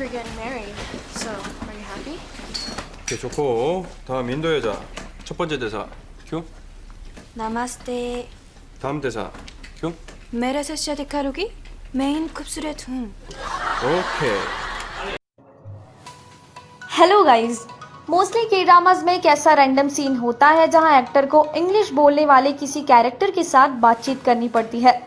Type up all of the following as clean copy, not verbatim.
you're getting married. So, are you happy? 오케이, 좋고. 다음 인도 여자. 첫 번째 대사. 큐. नमस्ते 다음 대사. 큐. मेरे से शादी करोगी मैं इन खूबसूरत हूँ 오케이. हेलो गाइस, मोस्टली के ड्रामाज में एक ऐसा रैंडम सीन होता है जहां एक्टर को इंग्लिश बोलने वाले किसी कैरेक्टर के साथ बातचीत करनी पड़ती है।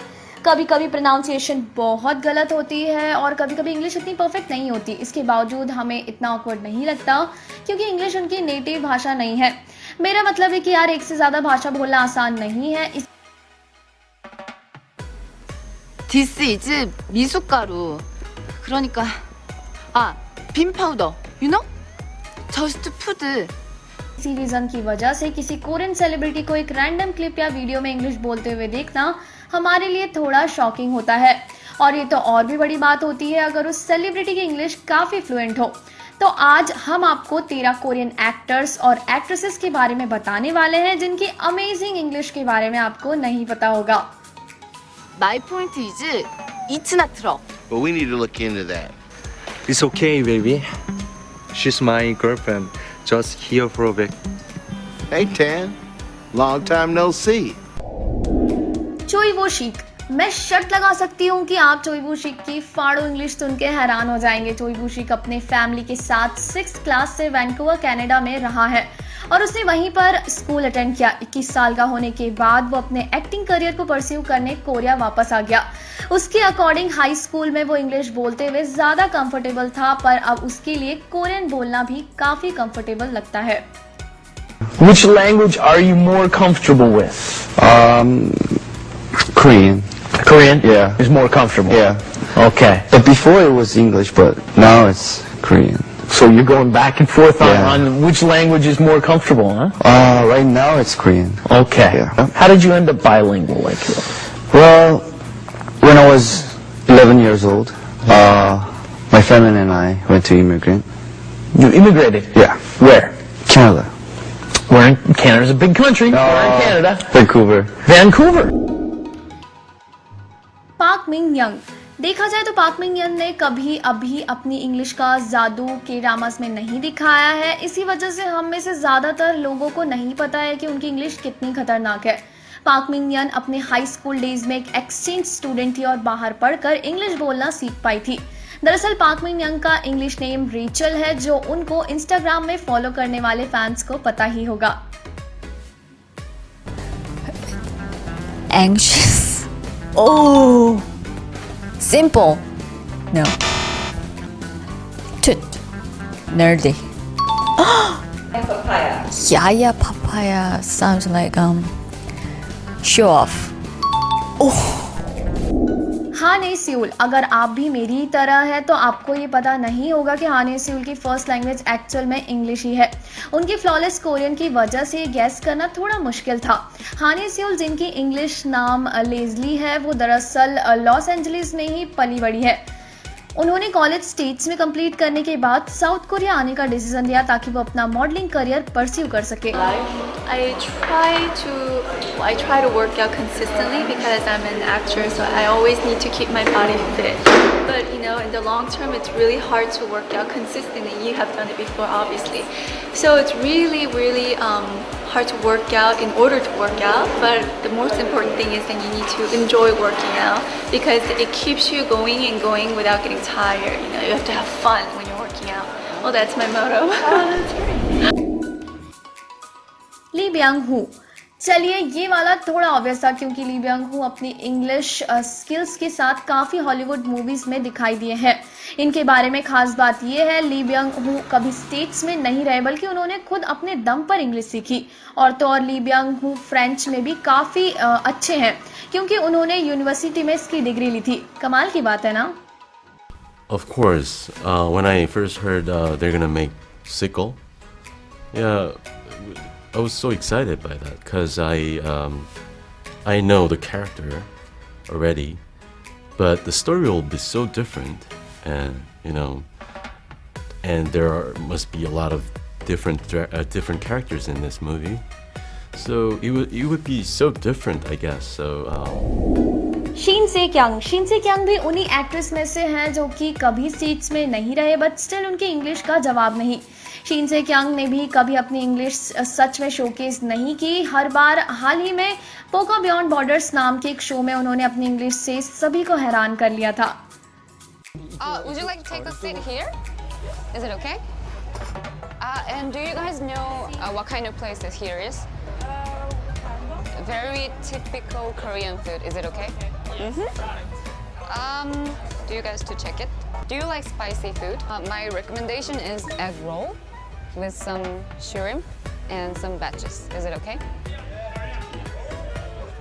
कभी कभी प्रोनाउंसिएशन बहुत गलत होती है और कभी कभी इंग्लिश इतनी परफेक्ट नहीं होती। इसके बावजूद हमें इतना ऑकवर्ड नहीं लगता क्योंकि इंग्लिश उनकी नेटिव भाषा नहीं है। मेरा मतलब है कि यार एक से ज़्यादा भाषा बोलना आसान नहीं है। This is 미숫가루. 그러니까 빈 파우더. You know? Just food. इसी रीजन की वजह से किसी कोरियन सेलिब्रिटी को एक रैंडम क्लिप या वीडियो में इंग्लिश बोलते हुए देखना हमारे लिए थोड़ा शॉकिंग होता है। और ये तो और भी बड़ी बात होती है अगर उस सेलिब्रिटी की इंग्लिश काफी फ्लुएंट हो। तो आज हम आपको 13 कोरियन एक्टर्स और एक्ट्रेसेस के बारे में बताने वाले हैं जिनकी अमेजिंग इंग्लिश के बारे में आपको नहीं पता होगा। My point is it's not true. But we need to look into that. It's okay, baby. She's my girlfriend. Just here for a bit. Hey, Tan. Long time no see. चोई वो chic, मैं शर्त लगा सकती हूँ कि आप चोई वो शीक की फाड़ो इंग्लिश सुन के हैरान हो जाएंगे। चोई वो शीक अपने फैमिली के साथ 6th क्लास से वैंकूवर कनाडा में रहा है और उसने वहीं पर स्कूल अटेंड किया। 21 साल का होने के बाद वो अपने एक्टिंग करियर को परस्यू करने कोरिया वापस आ गया। उसके अकॉर्डिंग हाई स्कूल में वो इंग्लिश बोलते हुए ज्यादा कंफर्टेबल था, पर अब उसके लिए कोरियन बोलना भी काफी कंफर्टेबल लगता है। Which language are you more comfortable with? Korean. Korean? Yeah. Is more comfortable? Yeah. Okay. But before it was English, but now it's Korean. So you're going back and forth Yeah. on which language is more comfortable, huh? Right now it's Korean. Okay. Yeah. How did you end up bilingual like that? Well, when I was 11 years old, my family and I went to immigrant. You immigrated? Yeah. Where? Canada. We're in Canada's a big country. We're in Canada. Vancouver. Vancouver. पाक Ming young, देखा जाए तो पाक Ming young ने कभी अभी अपनी English का जादू के ड्रामास में नहीं दिखाया है। इसी वजह से हम में से ज्यादातर लोगों को नहीं पता है कि उनकी इंग्लिश कितनी खतरनाक है। पाक मिंग यंग अपने हाई स्कूल डेज में एक एक्सचेंज स्टूडेंट थी और बाहर पढ़कर इंग्लिश बोलना सीख पाई थी। दरअसल पाक मिंग यंग का इंग्लिश नेम रेचल है, जो उनको इंस्टाग्राम में फॉलो करने वाले फैंस को पता ही होगा। Anxious. Oh, simple. No. Toot. Nerdy. Papaya. Yeah, papaya sounds like show off. Oh. हाने सिउल, अगर आप भी मेरी तरह है तो आपको ये पता नहीं होगा कि हाने सिउल की फर्स्ट लैंग्वेज एक्चुअल में इंग्लिश ही है। उनकी फ्लॉलेस कोरियन की वजह से ये गैस करना थोड़ा मुश्किल था। हाने सिउल जिनकी इंग्लिश नाम लेजली है, वो दरअसल लॉस एंजलिस में ही पली बड़ी है। उन्होंने कॉलेज स्टेट्स में कंप्लीट करने के बाद साउथ कोरिया आने का डिसीजन लिया ताकि वो अपना मॉडलिंग करियर परस्यू कर सके। I try to work out consistently because I'm an actor, so I always need to keep my body fit. But you know, in the long term, it's really hard to work out consistently. You have done it before, obviously. So it's really hard to work out in order to work out. But the most important thing is that you need to enjoy working out because it keeps you going and going without getting tired. You know, you have to have fun when you're working out. Well, that's my motto. That's right. Lee Byung Hoo, चलिए ये वाला थोड़ा obvious था क्योंकि ली Byung हू अपनी English skills के साथ काफ़ी हॉलीवुड मूवीज में दिखाई दिए हैं। इनके बारे में खास बात यह है, ली ब्यांग हू कभी स्टेट्स में नहीं रहे बल्कि उन्होंने खुद अपने दम पर इंग्लिश सीखी। और तो और ली ब्यांग हू फ्रेंच में भी काफ़ी अच्छे हैं क्योंकि उन्होंने यूनिवर्सिटी में इसकी डिग्री ली थी। कमाल की बात है ना। Of course, when I first heard they're gonna make sequel, yeah, I was so excited by that because I know the character already, but the story will be so different, and you know, and must be a lot of different characters in this movie, so it would be so different, I guess. So शीन से Kiang भी उन्हीं actress में से हैं जो कि कभी seats में नहीं रहे बट स्टिल उनकी इंग्लिश का जवाब नहीं। शीन से क्यांग ने भी कभी अपनी इंग्लिश सच में शोकेस नहीं की। हर बार हाल ही में पोको बियॉन्ड बॉर्डर्स नाम के एक शो में उन्होंने अपनी इंग्लिश से सभी को हैरान कर लिया था। Would you like to take a seat here? Is it okay? And do you guys know what kind of place this here is? Very typical Korean food. Is it okay? Do you guys to check it? Do you like spicy food? My recommendation is egg roll with some shrimp and some veggies. Is it okay?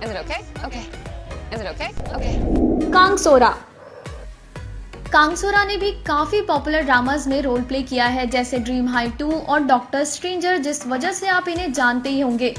Is it okay? Okay. Is it okay? Okay. कांगसोरा ने भी काफी popular dramas में role play किया है जैसे dream high 2 और doctor stranger, जिस वजह से आप इन्हें जानते ही होंगे।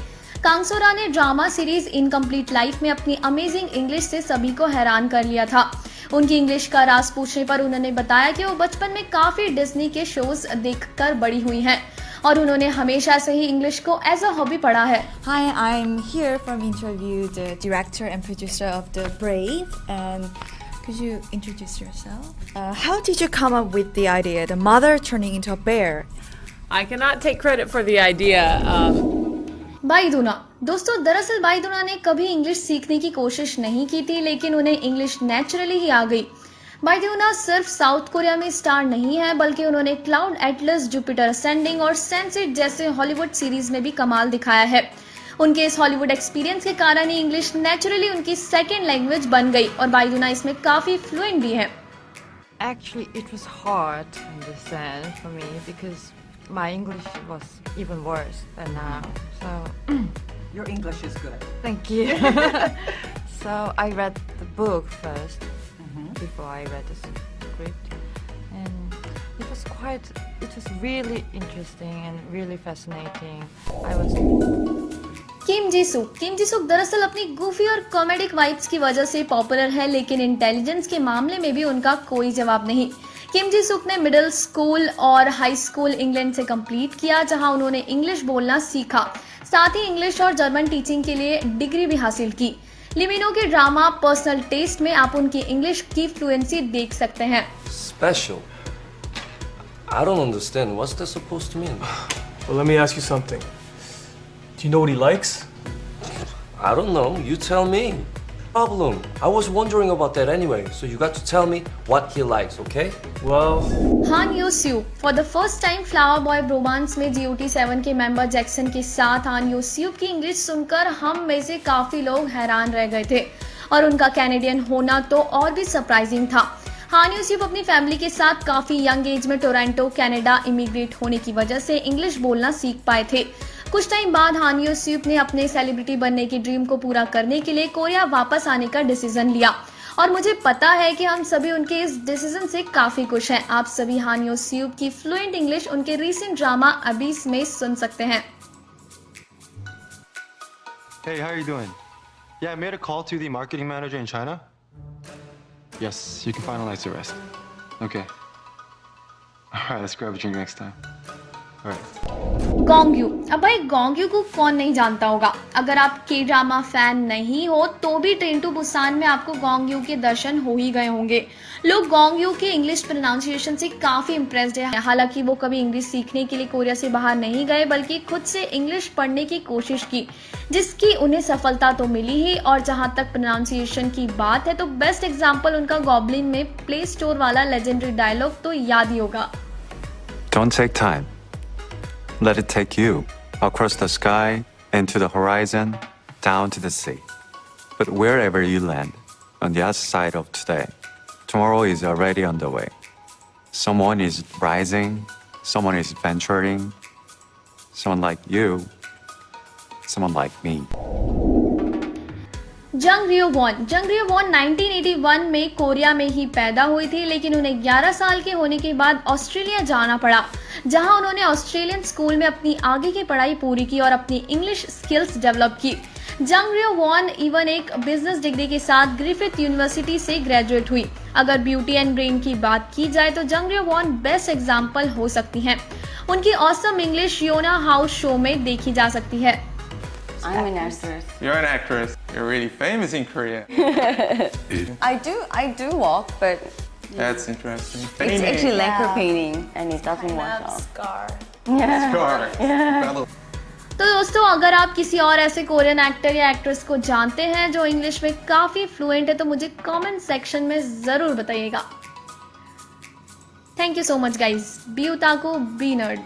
कांगसोरा ने ड्रामा सीरीज इनकम्प्लीट लाइफ में अपनी अमेजिंग इंग्लिश से सभी को हैरान कर लिया था। उनकी इंग्लिश का राज पूछने पर उन्होंने बताया कि वो बचपन में काफी डिज्नी के शोज देखकर बड़ी हुई हैं और उन्होंने हमेशा से ही इंग्लिश को एज अ हॉबी पढ़ा है। Hi, I'm here from interview the director and producer of The Brave, and could you introduce yourself? How did you come up with the idea, the mother turning into a bear? I cannot take credit for the idea. बाइदुना दोस्तों, दरअसल बाइदुना ने कभी English सीखने की कोशिश नहीं की थी, लेकिन उन्हें इंग्लिश नेचुरली ही आ गई। बाइदुना सिर्फ साउथ कोरिया में स्टार नहीं है बल्कि उन्होंने क्लाउड एटलस, जुपिटर असेंडिंग और सेंस8 जैसे हॉलीवुड सीरीज में भी कमाल दिखाया है। उनके इस हॉलीवुड एक्सपीरियंस के कारण ही इंग्लिश नेचुरली उनकी सेकेंड लैंग्वेज बन गई और बाइदुना इसमें काफी फ्लुएंट भी है। Actually, it was hard to understand for me because my English was even worse than now. So your English is good. Thank you. So I read the book first before I read the script, and it was really interesting and really fascinating. किम जी सुक दरअसल अपनी Goofy और comedic vibes की वजह से popular है, लेकिन intelligence के मामले में भी उनका कोई जवाब नहीं। किम जी सुक ने मिडिल स्कूल और हाई स्कूल इंग्लैंड से कंप्लीट किया, जहां उन्होंने इंग्लिश बोलना सीखा, साथ ही इंग्लिश और जर्मन टीचिंग के लिए डिग्री भी हासिल की। लिमिनो के ड्रामा पर्सनल टेस्ट में आप उनकी इंग्लिश की फ्लुएंसी देख सकते हैं। Special? I don't understand. What's that supposed to mean? Well, let me ask you something. Do you know what he likes? I don't know. You tell me. Problem. I was wondering about that anyway. So you got to tell me what he likes, okay? Well, Han Yo-soo for the first time flower boy bromance में GOT7 के member Jackson के साथ हान यो-सू की English सुनकर हम में से काफी लोग हैरान रह गए थे और उनका कैनेडियन होना तो और भी सरप्राइजिंग था। हान यो-सू अपनी फैमिली के साथ काफी यंग एज में टोरंटो कनाडा इमिग्रेट होने की वजह से इंग्लिश बोलना सीख पाए थे। कुछ टाइम बाद हान यो-सू ने अपने सेलिब्रिटी बनने की ड्रीम को पूरा करने के लिए कोरिया वापस आने का डिसीजन लिया और मुझे पता है कि हम सभी उनके इस डिसीजन से काफी खुश हैं। आप सभी हान यो-सू की फ्लुएंट इंग्लिश उनके रीसेंट ड्रामा अबीस में सुन सकते हैं। Hey, how are you doing? Yeah, I made a call to the marketing manager in China. Yes, you can finalize the rest. Okay. All right, let's grab a drink next time. All right. गोंगयू, अब भाई गोंगयू को कौन नहीं जानता होगा। अगर आप के ड्रामा फैन नहीं हो तो भी ट्रेन टू बुसान में आपको गोंगयू के दर्शन हो ही गए होंगे। लोग गोंगयू के इंग्लिश प्रोनाउंसिएशन से काफी इम्प्रेस्ड है। हालांकि वो कभी इंग्लिश सीखने के लिए कोरिया से बाहर नहीं गए बल्कि खुद से इंग्लिश पढ़ने की कोशिश की, जिसकी उन्हें सफलता तो मिली ही। और जहां तक प्रोनाउंसिएशन की बात है तो बेस्ट एग्जाम्पल उनका गॉब्लिन में प्ले स्टोर वाला लेजेंडरी डायलॉग तो याद ही होगा। Don't take time. Let it take you across the sky, into the horizon, down to the sea. But wherever you land, on the other side of today, tomorrow is already on the way. Someone is rising, someone is venturing, someone like you, someone like me. जंग रियो von 1981 में Korea में ही पैदा हुई थी, लेकिन उन्हें 11 साल के होने के बाद ऑस्ट्रेलिया जाना पड़ा, जहां उन्होंने ऑस्ट्रेलियन स्कूल में अपनी आगे की पढ़ाई पूरी की और अपनी इंग्लिश स्किल्स डेवलप की। जंग रियो वॉन इवन एक बिजनेस डिग्री के साथ ग्रिफिथ यूनिवर्सिटी से ग्रेजुएट हुई। अगर ब्यूटी एंड ब्रेन की बात की जाए तो जंग रियो वॉन बेस्ट एग्जाम्पल हो सकती हैं। उनकी ऑसम इंग्लिश योना हाउस शो में देखी जा सकती है। I'm an actress. You're an actress. You're really famous in Korea. I do walk, but That's interesting. it's actually lacquer painting and it doesn't wash off. Scar. Yeah. Scar. Yeah. तो दोस्तों अगर आप किसी और ऐसे कोरियन एक्टर या actress को जानते हैं जो इंग्लिश में काफ़ी फ्लुएंट है तो मुझे कमेंट सेक्शन में ज़रूर बताइएगा। Thank you so much guys. Be otaku be nerd.